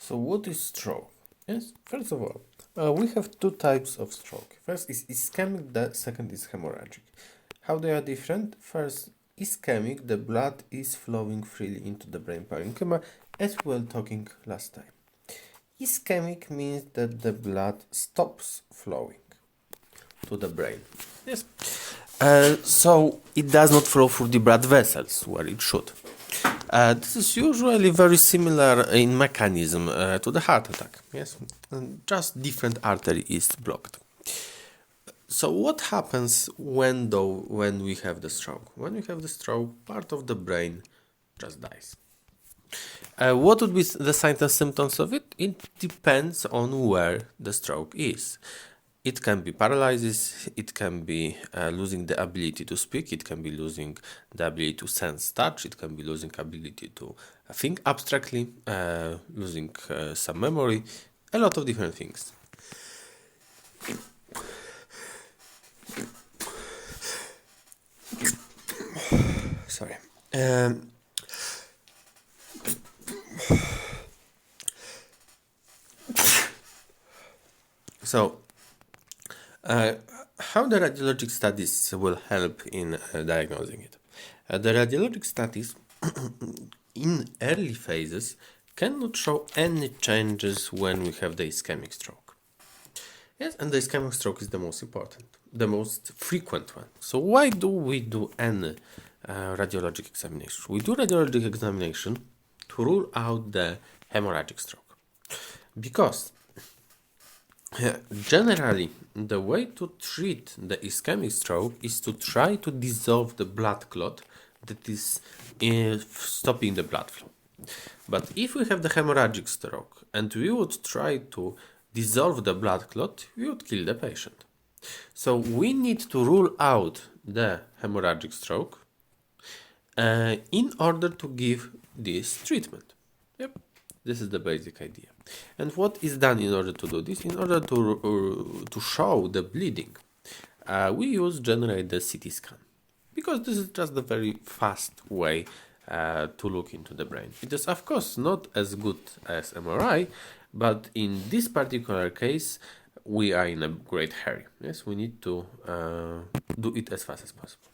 So what is stroke? Yes, first of all, we have two types of stroke. First is ischemic, the second is hemorrhagic. How they are different? First, ischemic, the blood is flowing freely into the brain parenchyma, as we were talking last time. Ischemic means that the blood stops flowing to the brain. Yes. So it does not flow through the blood vessels where it should. This is usually very similar in mechanism to the heart attack. Yes, just different artery is blocked. So what happens when we have the stroke? When we have the stroke, part of the brain just dies. What would be the signs and symptoms of it? It depends on where the stroke is. It can be paralysis, it can be losing the ability to speak, it can be losing the ability to sense touch, it can be losing ability to think abstractly, losing some memory, a lot of different things. Sorry. So, how the radiologic studies will help in diagnosing it? The radiologic studies in early phases cannot show any changes when we have the ischemic stroke. Yes, and the ischemic stroke is the most important, the most frequent one. So why do we do any radiologic examination? We do radiologic examination to rule out the hemorrhagic stroke. Because generally, the way to treat the ischemic stroke is to try to dissolve the blood clot that is stopping the blood flow. But if we have the hemorrhagic stroke and we would try to dissolve the blood clot, we would kill the patient. So we need to rule out the hemorrhagic stroke in order to give this treatment. Yep. This is the basic idea. And what is done in order to do this? In order to show the bleeding, we use generally the CT scan. Because this is just a very fast way to look into the brain. It is, of course, not as good as MRI, but in this particular case, we are in a great hurry. Yes, we need to do it as fast as possible.